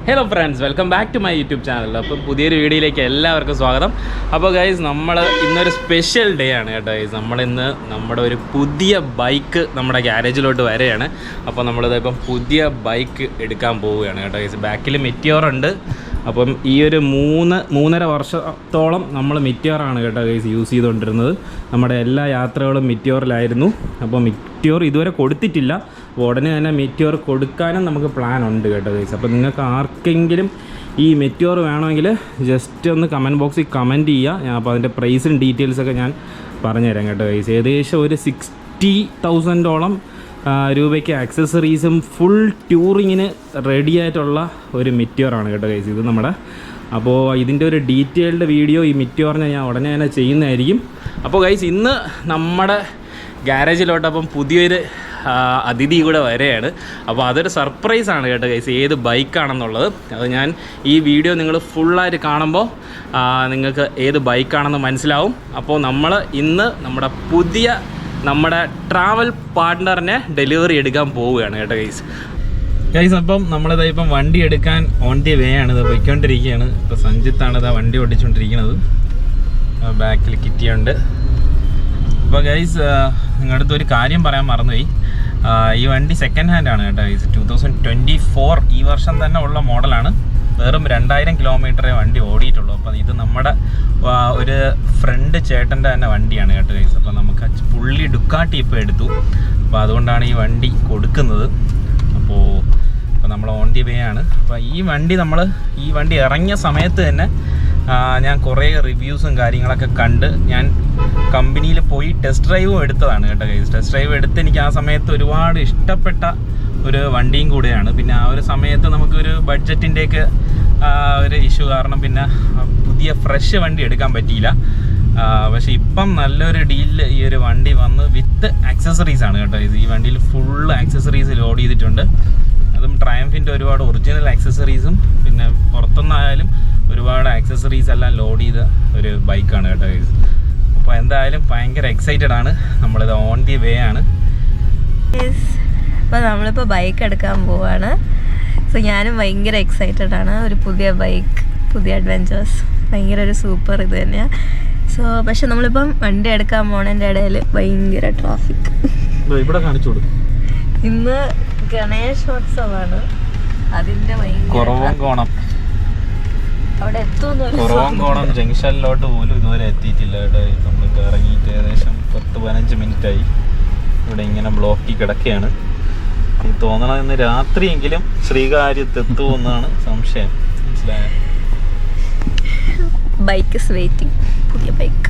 Hello friends, welcome back to my YouTube channel. അപ്പോൾ പുതിയൊരു വീഡിയോയിലേക്ക് എല്ലാവർക്കും സ്വാഗതം. അപ്പോൾ ഗൈസ്, നമ്മൾ ഇന്നൊരു സ്പെഷ്യൽ ഡേ ആണ് കേട്ടോ ഗൈസ്. നമ്മളിന്ന് നമ്മുടെ ഒരു പുതിയ ബൈക്ക് നമ്മുടെ ഗ്യാരേജിലോട്ട് വരികയാണ്. അപ്പോൾ നമ്മളിതിപ്പം പുതിയ ബൈക്ക് എടുക്കാൻ പോവുകയാണ് കേട്ടോ ഗൈസ്. ബാക്കിൽ മെറ്റിയോർ ഉണ്ട്. അപ്പം ഈ ഒരു 3.5 വർഷത്തോളം നമ്മൾ മെറ്റിയോറാണ് കേട്ടോ ഗൈസ് യൂസ് ചെയ്തുകൊണ്ടിരുന്നത്. നമ്മുടെ എല്ലാ യാത്രകളും മെറ്റിയോറിലായിരുന്നു. അപ്പോൾ മെറ്റിയോർ ഇതുവരെ കൊടുത്തിട്ടില്ല. അപ്പോൾ ഉടനെ തന്നെ മെറ്റിയോർ കൊടുക്കാനും നമുക്ക് പ്ലാൻ ഉണ്ട് കേട്ടോ ഗൈസ്. അപ്പോൾ നിങ്ങൾക്ക് ആർക്കെങ്കിലും ഈ മെറ്റിയോർ വേണമെങ്കിൽ ജസ്റ്റ് ഒന്ന് കമൻറ്റ് ബോക്സിൽ കമൻറ്റ് ചെയ്യുക. അപ്പോൾ അതിൻ്റെ പ്രൈസും ഡീറ്റെയിൽസൊക്കെ ഞാൻ പറഞ്ഞുതരാം കേട്ടോ ഗൈസ്. ഏകദേശം ഒരു 60,000ഓളം രൂപയ്ക്ക് ആക്സസറീസും ഫുൾ ടൂറിങ്ങിന് റെഡി ആയിട്ടുള്ള ഒരു മെറ്റിയോറാണ് കേട്ടോ ഗൈസ് ഇത് നമ്മുടെ. അപ്പോൾ ഇതിൻ്റെ ഒരു ഡീറ്റെയിൽഡ് വീഡിയോ ഈ മെറ്റിയോറിനെ ഞാൻ ഉടനെ തന്നെ ചെയ്യുന്നതായിരിക്കും. അപ്പോൾ ഗൈസ്, ഇന്ന് നമ്മുടെ ഗ്യാരേജിലോട്ട് അപ്പം പുതിയൊരു അതിഥി കൂടെ വരെയാണ്. അപ്പോൾ അതൊരു സർപ്രൈസാണ് കേട്ടോ ഗൈസ്, ഏത് ബൈക്കാണെന്നുള്ളത്. അത് ഞാൻ ഈ വീഡിയോ നിങ്ങൾ ഫുള്ളായിട്ട് കാണുമ്പോൾ നിങ്ങൾക്ക് ഏത് ബൈക്കാണെന്ന് മനസ്സിലാവും. അപ്പോൾ നമ്മൾ ഇന്ന് നമ്മുടെ ട്രാവൽ പാർട്ട്ണറിനെ ഡെലിവറി എടുക്കാൻ പോവുകയാണ് കേട്ടോ ഗൈസ്. അപ്പം നമ്മളിതാ വണ്ടി എടുക്കാൻ ഓൺ ദി വേ ആണ്. ഇത് പോയിക്കൊണ്ടിരിക്കുകയാണ്. ഇപ്പോൾ സഞ്ജിത്താണ് ഇതാ വണ്ടി ഓടിച്ചുകൊണ്ടിരിക്കുന്നത്. ബാക്കിൽ കിറ്റിയുണ്ട്. അപ്പോൾ ഗൈസ്, നിങ്ങളുടെ അടുത്ത് ഒരു കാര്യം പറയാൻ മറന്നുപോയി. ഈ വണ്ടി സെക്കൻഡ് ഹാൻഡ് ആണ് കേട്ടോ ഗൈസ്. 2024 ഈ വർഷം തന്നെ ഉള്ള മോഡലാണ്. വെറും 2000 കിലോമീറ്ററേ വണ്ടി ഓടിയിട്ടുള്ളൂ. അപ്പോൾ ഇത് നമ്മുടെ ഒരു ഫ്രണ്ട് ചേട്ടൻ്റെ തന്നെ വണ്ടിയാണ് കേട്ടോ ഗൈസ്. അപ്പോൾ നമുക്ക് പുള്ളി ഡുക്കാട്ടി ഇപ്പോൾ എടുത്തു. അപ്പോൾ അതുകൊണ്ടാണ് ഈ വണ്ടി കൊടുക്കുന്നത്. അപ്പോൾ നമ്മൾ ഓൺ ദി വേ ആണ്. അപ്പോൾ ഈ വണ്ടി ഇറങ്ങിയ സമയത്ത് തന്നെ ഞാൻ കുറേ റിവ്യൂസും കാര്യങ്ങളൊക്കെ കണ്ട് ഞാൻ കമ്പനിയിൽ പോയി ടെസ്റ്റ് ഡ്രൈവും എടുത്തതാണ് കേട്ടോ ഗൈസ്. ടെസ്റ്റ് ഡ്രൈവ് എടുത്ത് എനിക്ക് ആ സമയത്ത് ഒരുപാട് ഇഷ്ടപ്പെട്ട ഒരു വണ്ടിയും കൂടെയാണ്. പിന്നെ ആ ഒരു സമയത്ത് നമുക്കൊരു ബഡ്ജറ്റിൻ്റെയൊക്കെ ഒരു ഇഷ്യൂ കാരണം പിന്നെ പുതിയ ഫ്രഷ് വണ്ടി എടുക്കാൻ പറ്റിയില്ല. പക്ഷേ ഇപ്പം നല്ലൊരു ഡീലിൽ ഈ ഒരു വണ്ടി വന്ന് വിത്ത് ആക്സസറീസ് ആണ് കേട്ടോ ഇത്. ഈ വണ്ടിയിൽ ഫുൾ ആക്സസറീസ് ലോഡ് ചെയ്തിട്ടുണ്ട്. അതും ട്രയംഫിൻ്റെ ഒരുപാട് ഒറിജിനൽ ആക്സസറീസും പിന്നെ പുറത്തുനിന്നായാലും ഒരുപാട് ആക്സസറീസ് എല്ലാം ലോഡ് ചെയ്ത ഒരു ബൈക്കാണ് കേട്ടോ ഗൈസ്. അപ്പോൾ എന്തായാലും ഭയങ്കര എക്സൈറ്റഡ് ആണ്. നമ്മളിത് ഓൺ ദി വേ ആണ്. അപ്പോൾ നമ്മളിപ്പോൾ ബൈക്ക് എടുക്കാൻ പോവാണ്. സോ ഞാനും ഭയങ്കര എക്സൈറ്റഡ് ആണ്. ഒരു പുതിയ ബൈക്ക്, പുതിയ അഡ്വെഞ്ചേഴ്സ്, ഭയങ്കര ഒരു സൂപ്പർ ഇത് തന്നെയാണ്. സോ പക്ഷെ നമ്മളിപ്പം വണ്ടി എടുക്കാൻ പോണതിൻ്റെ ഇടയിൽ ഭയങ്കര ട്രാഫിക്. ഇവിടെ കാണിച്ചു കൊടുക്കും. ഇന്ന് ഗണേശോത്സവമാണ്. അതിൻ്റെ കുറവങ്കോണം അവിടെ എത്തുമെന്ന് കുറവങ്കോണം ജംഗ്ഷനിലോട്ട് പോലും ഇതുവരെ എത്തിയിട്ടില്ല കേട്ടോ. നമ്മളിപ്പോൾ ഇറങ്ങിയിട്ട് ഏകദേശം 10-15 മിനിറ്റായി. ഇവിടെ ഇങ്ങനെ ബ്ലോക്കിൽ കിടക്കുകയാണ്. എനിക്ക് തോന്നണം ഇന്ന് രാത്രിയെങ്കിലും ശ്രീകാര്യത്ത് എത്തുമെന്നാണ് സംശയം. മനസ്സിലായോ? ബൈക്ക് ഇസ് വെയിറ്റിംഗ്, പുതിയ ബൈക്ക്.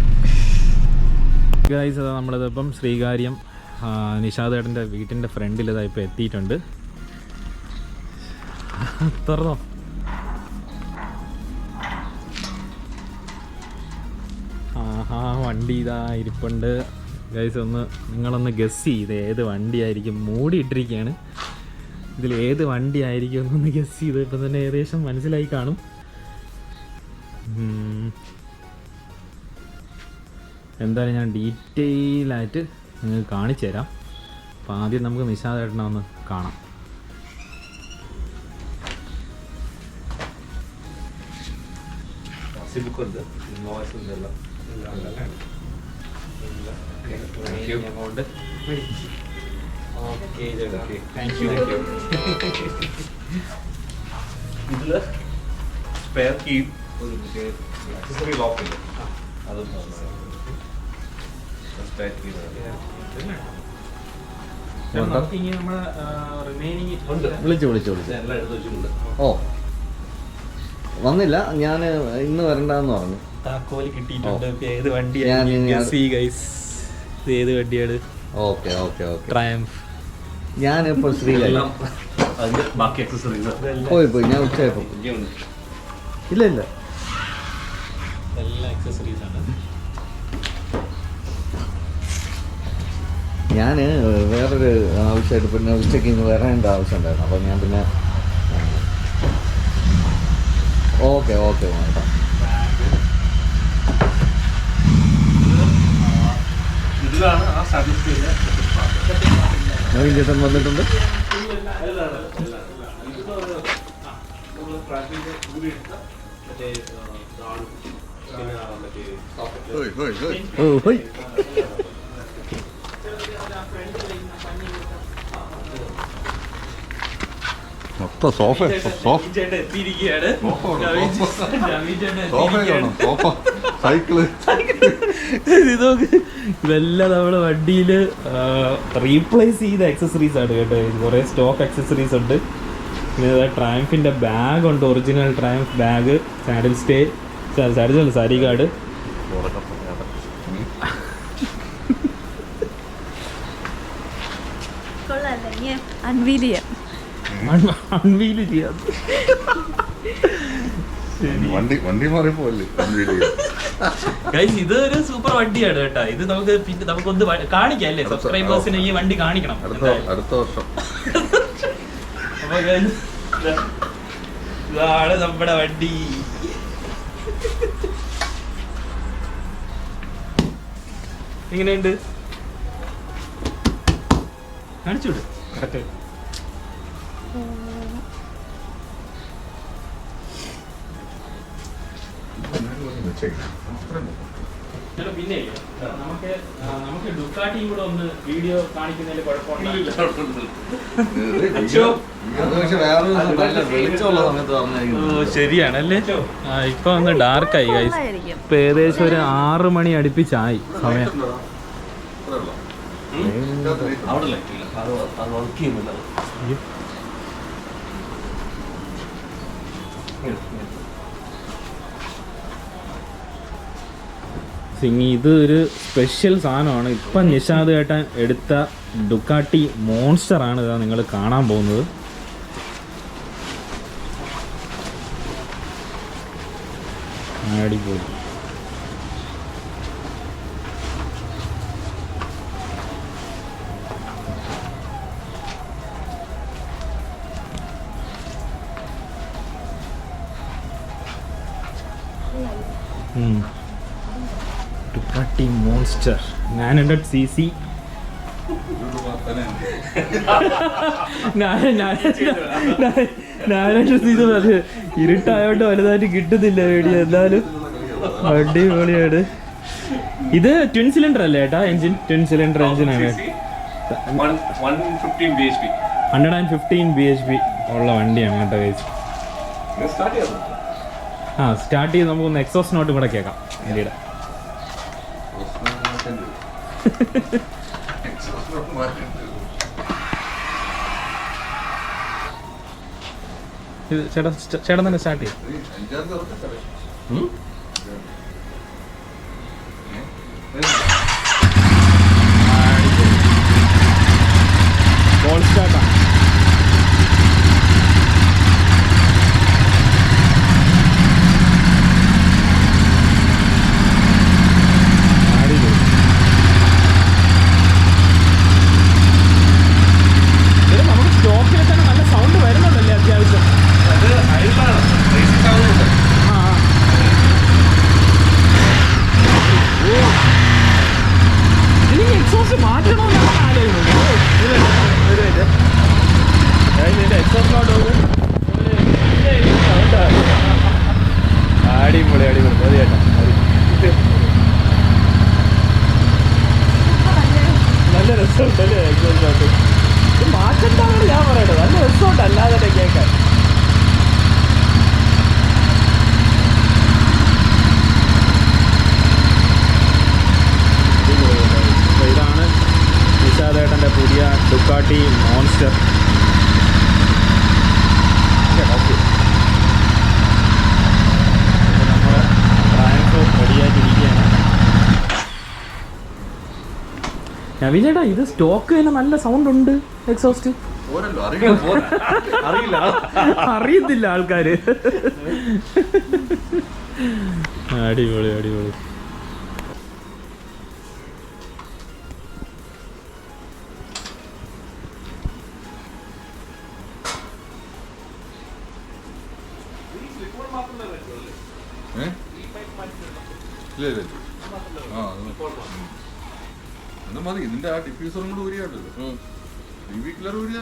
ഗൈസ്, അതാ നമ്മളിതിപ്പം ശ്രീകാര്യം നിഷാദേട്ടൻ്റെ വീട്ടിൻ്റെ ഫ്രണ്ടിൽ ഇതാ ഇപ്പോൾ എത്തിയിട്ടുണ്ട്. തുറന്നോ? വണ്ടി ഇതാ ഇരിപ്പുണ്ട് ഗൈസ്. നിങ്ങളൊന്ന് ഗസ് ചെയ്ത് ഏത് വണ്ടിയായിരിക്കും. മൂടി ഇട്ടിരിക്കുകയാണ്. ഇതിൽ ഏത് വണ്ടി ആയിരിക്കും എന്നൊന്ന് ഗസ് ചെയ്ത് ഇപ്പം തന്നെ ഏകദേശം മനസ്സിലായി കാണും. എന്തായാലും ഞാൻ ഡീറ്റെയിലായിട്ട് നിങ്ങൾക്ക് കാണിച്ചു തരാം. അപ്പോൾ ആദ്യം നമുക്ക് നിഷാദേട്ടനെ ഒന്ന് കാണാം. ഇതില് സ്പെയർ കീ ഒരു ആക്സസറി ലോക്ക് ഉണ്ട്. അത് സ്പെയർ കീ വിളിച്ചു എല്ലാം എടുത്ത് വെച്ചിട്ടുണ്ട്. ഓ, വന്നില്ല. ഞാൻ ഇന്ന് വരണ്ടെന്ന് പറഞ്ഞു. താക്കോല് കിട്ടിയിട്ടുണ്ട്. ഏത് വണ്ടിയാണ്? ഏത് വണ്ടിയാണ്? Okay triumph. ഞാനിപ്പോൾ ശ്രീകാര്യം അതിന്റെ ബാക്കി ആക്സസറീസ് പോയി ഞാൻ ഉച്ചയായപ്പോൾ ഇല്ല എല്ലാ ആക്സസറീസ് ആണ്. ഞാൻ വേറൊരു ആവശ്യമായിട്ട് പിന്നെ ഉച്ചയ്ക്ക് ഇന്ന് വരേണ്ട ആവശ്യമുണ്ടായിരുന്നു. അപ്പോൾ ഞാൻ പിന്നെ ഓക്കെ വേണ്ട. ഇതിലാണ് ആ സാറ്റിസ്ഫൈഡ് നവീൻ ചേട്ടൻ വന്നിട്ടുണ്ട്. ട്രാഫിക് കൂടി എടുത്ത മറ്റേ ഇതാണ്. പിന്നെ മറ്റേ socket. ഹോയ് ഹോയ് ഹോയ് ഓ ഹോയ് മൊത്തം സോഫ സോഫ ചേട്ടൻ എത്തിയിരിക്കുകയാണ്. സോഫ നവീൻ ചേട്ടൻ സോഫയാണ് സോഫ സൈക്കിള് ഇത് നോക്ക്, ഇതെല്ലാം നമ്മുടെ വണ്ടിയിൽ റീപ്ലേസ് ചെയ്ത ആക്സസറീസ് ആണ് കേട്ടോ. കുറേ സ്റ്റോക്ക് ആക്സസറീസ് ഉണ്ട്. പിന്നെ ട്രയംഫിൻ്റെ ബാഗ് ഉണ്ട്, original triumph bag, saddle stay, saddle sari card. Unveil ചെയ്യാം. അൺവീൽ ചെയ്യാം. വണ്ടി മാറിപ്പോല്ലേ ഗൈസ്, ഇതൊരു സൂപ്പർ വണ്ടിയാണ് കേട്ടോ. ഇത് നമുക്ക് പിന്നെ നമുക്കൊന്ന് കാണിക്കാം അല്ലേ, സബ്സ്ക്രൈബേഴ്സിന് ഈ വണ്ടി കാണിക്കണം അടുത്ത വർഷം. അപ്പൊ guys, ഇതാണ് നമ്മുടെ വണ്ടി. എങ്ങനെയുണ്ട് കാണിച്ചൂടെ? പിന്നെ നമുക്ക് ഡുക്കാട്ടിയും കൂടെ ഒന്ന് വീഡിയോ കാണിക്കുന്നതിൽ കുഴപ്പമില്ല. വെളിച്ചമുള്ള സമയത്ത് പറഞ്ഞു ശരിയാണല്ലേ. ഇപ്പൊ ഒന്ന് ഡാർക്കായി ഗൈസ്. ഇപ്പൊ ഏകദേശം ഒരു 6 മണി അടുപ്പിച്ചായി സമയം. അവിടെ അത് വർക്ക് ചെയ്യുന്നില്ല. ഇത് ഒരു സ്പെഷ്യൽ സാധനമാണ്. ഇപ്പം നിഷാദ് ഏട്ടൻ എടുത്ത ഡുക്കാട്ടി മോൺസ്റ്റർ ആണ് ഇതാ നിങ്ങൾ കാണാൻ പോകുന്നത്. അടിപൊളി. Ducati monster 900cc. അത് ഇരുട്ടായോണ്ട് വലുതായിട്ട് കിട്ടുന്നില്ല വീഡിയോ. എന്തായാലും അടിപൊളിയാണ്. ഇത് ട്വിൻ സിലിണ്ടർ അല്ലേ ഏട്ടാ? എഞ്ചിൻ ട്വിൻ സിലിണ്ടർ എഞ്ചിനാണ്. 115 bhp ഉള്ള വണ്ടിയാണ് കേട്ടോ ഗൈസ്. സ്റ്റാർട്ട് ചെയ്ത് നമുക്കൊന്ന് എക്സോസ്റ്റ് നോട്ടും കൂടെ കേൾക്കാം വണ്ടിയുടെ. ഇത് ചേട്ടൻ തന്നെ സ്റ്റാർട്ട് ചെയ്യും. സ്റ്റാർട്ടാണ്. നമുക്ക് സ്റ്റോക്കിൽ തന്നെ നല്ല സൗണ്ട് വരുന്നുണ്ടല്ലേ അത്യാവശ്യം? ഇനി എക്സോസ്റ്റ് മാറ്റണമെന്നാണ് ആലോചിക്കുന്നത്. എക്സോസ്റ്റിനോട്ട് അടിപൊളി അടിപൊളി മതി ചേട്ടാ. നല്ല രസമുണ്ടല്ലേ എക്സോസ്റ്റിനോട്ട്? ഇത് മാറ്റണ്ടാണെന്ന് ഞാൻ പറയട്ടെ. നല്ല രസമുണ്ട് അല്ലാതെ കേൾക്കാൻ. ഇതാണ് നിഷാദേട്ടൻ്റെ പുതിയ ഡുക്കാട്ടി മോൺസ്റ്റർ. നമ്മൾ ട്രയംഫ് റെഡിയായിട്ടിരിക്കുകയാണ്. നവീൻ ചേട്ടാ, ഇത് സ്റ്റോക്ക് തന്നെ നല്ല സൗണ്ട് ഉണ്ട്. എക്സോസ്റ്റ് അറിയത്തില്ല ആൾക്കാര്. അടിപൊളി അടിപൊളി. മതി. ഇതിന്റെ ആ ഡിഫ്യൂസറും കൂടെ ഊരിയാട്ടല്ലോ. DV കില്ലർ ഊരിയ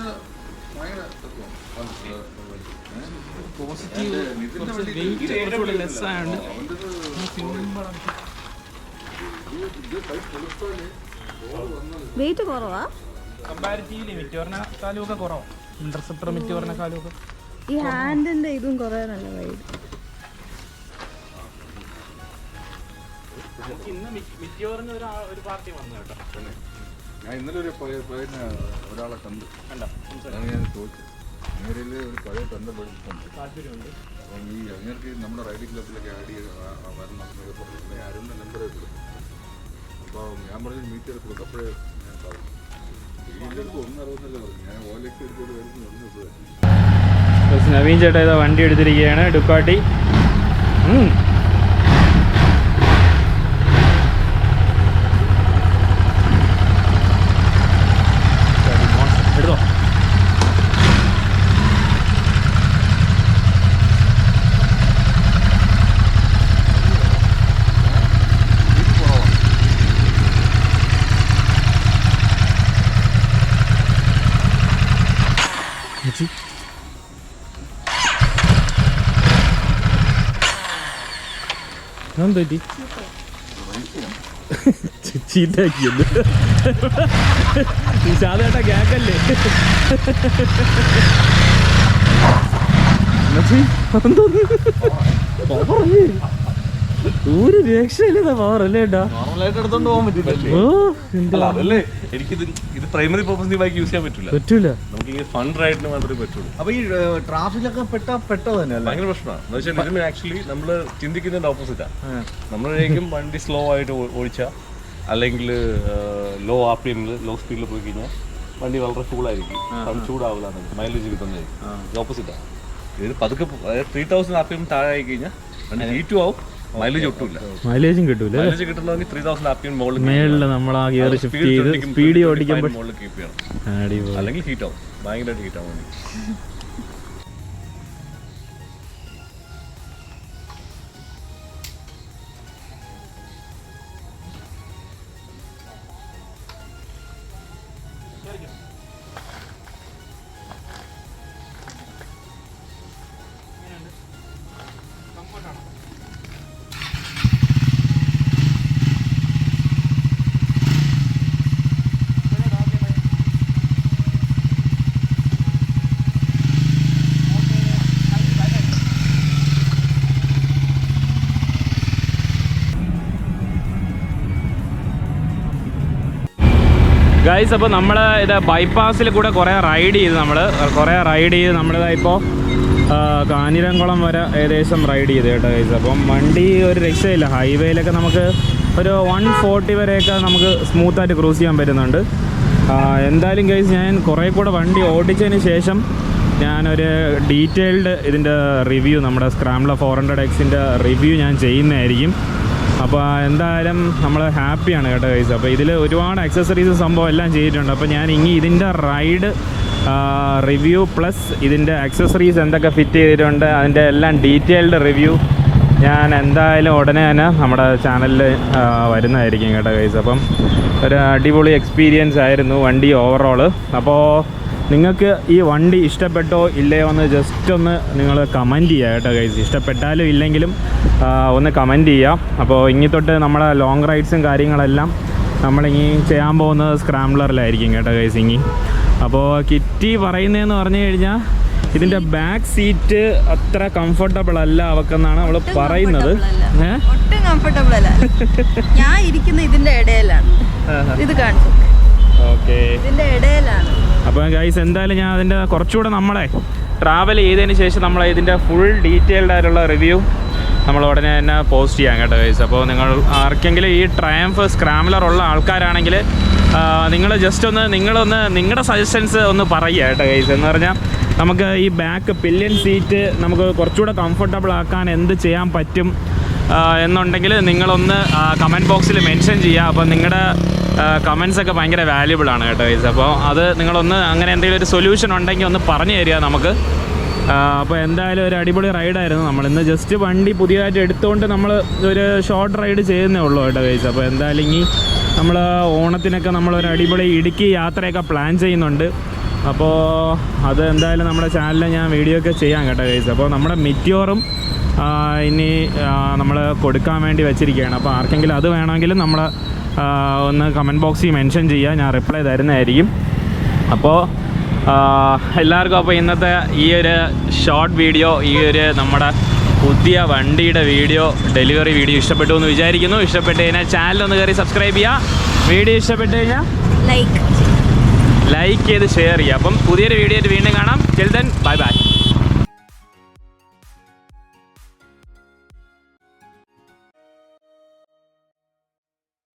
വെയിറ്റ് കുറവാ കമ്പാരിറ്റീവ്ലി മിറ്റോറിനെക്കാളും ഒക്കെ കുറവാണ്. ഇന്റർസെപ്റ്റർ മിറ്റോറിനെക്കാളും ഒക്കെ ഈ ഹാൻഡിന്റെ ഇതും കുറെ നല്ല വെയിറ്റ്. ഇന്ന് മിറ്റോറിന് ഒരു പാർട്ടി വന്നു കേട്ടോ. ഞാൻ ഇന്നലെ ഒരാളെ കണ്ടു. ഞാൻ ചോദിച്ചു അങ്ങേരിയിൽ ഒരു പഴയ തന്റെ പഠിച്ചിട്ടുണ്ട്, താല്പര്യമുണ്ട്. അപ്പം ഈ അങ്ങേർക്ക് നമ്മുടെ റൈഡിംഗ് ക്ലബിലൊക്കെ ആഡ് ചെയ്ത് വരണം എന്നൊക്കെ പറഞ്ഞിട്ടുണ്ട്. ആരുടെ നമ്പർ എടുത്തു. അപ്പോൾ ഞാൻ പറഞ്ഞ് മീറ്റ് ചെയ്ത് കൊടുക്കും. അപ്പോഴേ ഞാൻ പറഞ്ഞു ഇതിലെടുത്ത് 1.60 പറഞ്ഞു. ഞാൻ ഓലക്സ് എടുത്തോട്ട് വരുന്ന 1.60. നവീൻ ചേട്ടാ ഇതാ വണ്ടി എടുത്തിരിക്കുകയാണ്, ഡുക്കാട്ടി. എടുത്തോ. എന്തുപറ്റി? ചീത്താക്കിയത് സാധാരണ ഗ്യാക്കല്ലേ? ഒരു രക്ഷയില്ല പവർ അല്ലേ ഏട്ടാ? നോർമലായിട്ട് എടുത്തോണ്ട് പോകാൻ പറ്റില്ല. അതല്ലേ എനിക്കിത് പ്രൈമറി പർപ്പസിന് ബൈക്ക് യൂസ് ചെയ്യാൻ പറ്റില്ല. പറ്റൂല. നമുക്ക് ഈ ഫൺ റൈഡിന് മാത്രമേ പറ്റുള്ളൂ. അപ്പൊ ഈ ട്രാഫിലൊക്കെ പെട്ടത് തന്നെയല്ലേ ഭയങ്കര പ്രശ്നമാണ്. എന്ന് വെച്ചാൽ ഇതിന് ആക്ച്വലി നമ്മൾ ചിന്തിക്കുന്നതിന്റെ ഓപ്പോസിറ്റാണ്. നമ്മളേക്കും വണ്ടി സ്ലോ ആയിട്ട് ഓടിച്ചാൽ അല്ലെങ്കിൽ ലോ RPM ലോ സ്പീഡിൽ പോയി കഴിഞ്ഞാൽ വണ്ടി വളരെ കൂളായിരിക്കും, ചൂടാവില്ല, മൈലേജ് കിട്ടുന്നതായിരിക്കും. ഓപ്പോസിറ്റാണ്. ഇത് പതുക്കെ 3000 RPM താഴെ ആയി കഴിഞ്ഞാൽ വണ്ടി ഹീറ്റും ആവും, മൈലേജ് ഒട്ടുമില്ല. മൈലേജും കിട്ടൂല. മൈലേജ് കിട്ടണമെങ്കിൽ 3000 RPM മേളിൽ നമ്മൾ ആ ഗിയർ ഷിഫ്റ്റ് ചെയ്ത് സ്പീഡ് ഓടിക്കുമ്പോൾ മുകളിൽ കീപ്പ് ചെയ്യണം, അല്ലെങ്കിൽ ഹീറ്റ് ആവും, ഭയങ്കരമായിട്ട് ഹീറ്റ് ആവും വണ്ടി. ഗൈസ്, അപ്പോൾ നമ്മൾ ഇത് ബൈപ്പാസിൽ കൂടെ കുറേ റൈഡ് ചെയ്ത് നമ്മളിതായിപ്പോൾ കാഞ്ഞിരംകുളം വരെ ഏകദേശം റൈഡ് ചെയ്ത് കേട്ടോ ഗൈസ്. അപ്പം വണ്ടി ഒരു രക്ഷയില്ല. ഹൈവേയിലൊക്കെ നമുക്ക് ഒരു 140 വരെയൊക്കെ നമുക്ക് സ്മൂത്തായിട്ട് ക്രൂസ് ചെയ്യാൻ പറ്റുന്നുണ്ട്. എന്തായാലും ഗൈസ്, ഞാൻ കുറേ കൂടെ വണ്ടി ഓടിച്ചതിന് ശേഷം ഞാനൊരു ഡീറ്റെയിൽഡ് ഇതിൻ്റെ റിവ്യൂ, നമ്മുടെ സ്ക്രാംബ്ലർ 400Xൻ്റെ റിവ്യൂ ഞാൻ ചെയ്യുന്നതായിരിക്കും. അപ്പോൾ എന്തായാലും നമ്മൾ ഹാപ്പിയാണ് കേട്ടോ ഗൈസ്. അപ്പോൾ ഇതിൽ ഒരുപാട് അക്സസറീസ് സംഭവം എല്ലാം ചെയ്തിട്ടുണ്ട്. അപ്പോൾ ഞാൻ ഇനി ഇതിൻ്റെ റൈഡ് റിവ്യൂ പ്ലസ് ഇതിൻ്റെ അക്സസറീസ് എന്തൊക്കെ ഫിറ്റ് ചെയ്തിട്ടുണ്ട് അതിൻ്റെ എല്ലാം ഡീറ്റെയിൽഡ് റിവ്യൂ ഞാൻ എന്തായാലും ഉടനെ തന്നെ നമ്മുടെ ചാനലിൽ വരുന്നതായിരിക്കും കേട്ടോ ഗൈസ്. അപ്പം ഒരു അടിപൊളി എക്സ്പീരിയൻസ് ആയിരുന്നു വണ്ടി ഓവറോൾ. അപ്പോൾ നിങ്ങൾക്ക് ഈ വണ്ടി ഇഷ്ടപ്പെട്ടോ ഇല്ലയോ എന്ന് ജസ്റ്റ് ഒന്ന് നിങ്ങൾ കമൻറ്റ് ചെയ്യുക കേട്ടോ ഗൈസ്. ഇഷ്ടപ്പെട്ടാലും ഇല്ലെങ്കിലും ഒന്ന് കമൻറ്റ് ചെയ്യാം. അപ്പോൾ ഇനി തൊട്ട് നമ്മുടെ ലോങ് റൈഡ്സും കാര്യങ്ങളെല്ലാം നമ്മളിനി ചെയ്യാൻ പോകുന്നത് സ്ക്രാംബ്ലറിലായിരിക്കും കേട്ടോ ഗൈസ് ഇനി. അപ്പോൾ കിറ്റി പറയുന്നതെന്ന് പറഞ്ഞു കഴിഞ്ഞാൽ ഇതിൻ്റെ ബാക്ക് സീറ്റ് അത്ര കംഫർട്ടബിൾ അല്ല അവക്കെന്നാണ് അവൾ പറയുന്നത്. ഒട്ടും കംഫർട്ടബിൾ അല്ല. ഞാൻ ഇരിക്കുന്ന ഇതിൻ്റെ ഇടയിലാണ്, ഇത് കാണിച്ചു. ഓക്കെ, ഇതിൻ്റെ ഇടയിലാണ്. അപ്പോൾ ഗൈസ് എന്തായാലും ഞാൻ അതിൻ്റെ കുറച്ചുകൂടെ നമ്മളെ ട്രാവൽ ചെയ്തതിന് ശേഷം നമ്മൾ ഇതിൻ്റെ ഫുൾ ഡീറ്റെയിൽഡ് ആയിട്ടുള്ള റിവ്യൂ നമ്മൾ ഉടനെ തന്നെ പോസ്റ്റ് ചെയ്യാം കേട്ടോ ഗൈസ്. അപ്പോൾ നിങ്ങൾ ആർക്കെങ്കിലും ഈ ട്രയംഫ് സ്ക്രാംബ്ലർ ഉള്ള ആൾക്കാരാണെങ്കിൽ നിങ്ങൾ ജസ്റ്റ് നിങ്ങളൊന്ന് നിങ്ങളുടെ സജഷൻസ് ഒന്ന് പറയുക കേട്ടോ ഗൈസ്. എന്ന് പറഞ്ഞാൽ നമുക്ക് ഈ ബാക്ക് പില്യൻ സീറ്റ് നമുക്ക് കുറച്ചുകൂടെ കംഫർട്ടബിൾ ആക്കാൻ എന്ത് ചെയ്യാൻ പറ്റും എന്നുണ്ടെങ്കിൽ നിങ്ങളൊന്ന് കമൻറ്റ് ബോക്സിൽ മെൻഷൻ ചെയ്യുക. അപ്പോൾ നിങ്ങളുടെ കമൻസൊക്കെ ഭയങ്കര വാല്യുബിൾ ആണ് കേട്ടോ ഗൈസ്. അപ്പോൾ അത് നിങ്ങളൊന്ന് അങ്ങനെ എന്തെങ്കിലും ഒരു സൊല്യൂഷൻ ഉണ്ടെങ്കിൽ ഒന്ന് പറഞ്ഞു തരിക നമുക്ക്. അപ്പോൾ എന്തായാലും ഒരു അടിപൊളി റൈഡായിരുന്നു. നമ്മളിന്ന് ജസ്റ്റ് വണ്ടി പുതിയതായിട്ട് എടുത്തുകൊണ്ട് നമ്മൾ ഒരു ഷോർട്ട് റൈഡ് ചെയ്യുന്നേ ഉള്ളൂ കേട്ടോ ഗൈസ്. അപ്പോൾ എന്തായാലും ഇനി നമ്മൾ ഓണത്തിനൊക്കെ നമ്മളൊരു അടിപൊളി ഇടുക്കി യാത്രയൊക്കെ പ്ലാൻ ചെയ്യുന്നുണ്ട്. അപ്പോൾ അത് എന്തായാലും നമ്മുടെ ചാനലിൽ ഞാൻ വീഡിയോ ഒക്കെ ചെയ്യാം കേട്ടോ ഗൈസ്. അപ്പോൾ നമ്മുടെ മിറ്റിയോറും ഇനി നമ്മൾ കൊടുക്കാൻ വേണ്ടി വെച്ചിരിക്കുകയാണ്. അപ്പോൾ ആർക്കെങ്കിലും അത് വേണമെങ്കിലും നമ്മൾ ഒന്ന് കമൻറ്റ് ബോക്സിൽ മെൻഷൻ ചെയ്യുക, ഞാൻ റിപ്ലൈ തരുന്നതായിരിക്കും. അപ്പോൾ എല്ലാവർക്കും അപ്പോൾ ഇന്നത്തെ ഈ ഒരു ഷോർട്ട് വീഡിയോ, ഈ ഒരു നമ്മുടെ പുതിയ വണ്ടിയുടെ വീഡിയോ, ഡെലിവറി വീഡിയോ ഇഷ്ടപ്പെട്ടു എന്ന് വിചാരിക്കുന്നു. ഇഷ്ടപ്പെട്ട് കഴിഞ്ഞാൽ ചാനലൊന്ന് കയറി സബ്സ്ക്രൈബ് ചെയ്യുക. വീഡിയോ ഇഷ്ടപ്പെട്ട് കഴിഞ്ഞാൽ ലൈക്ക് ചെയ്ത് ഷെയർ ചെയ്യുക. അപ്പം പുതിയൊരു വീഡിയോ ആയിട്ട് വീണ്ടും കാണാം. Till then bye bye.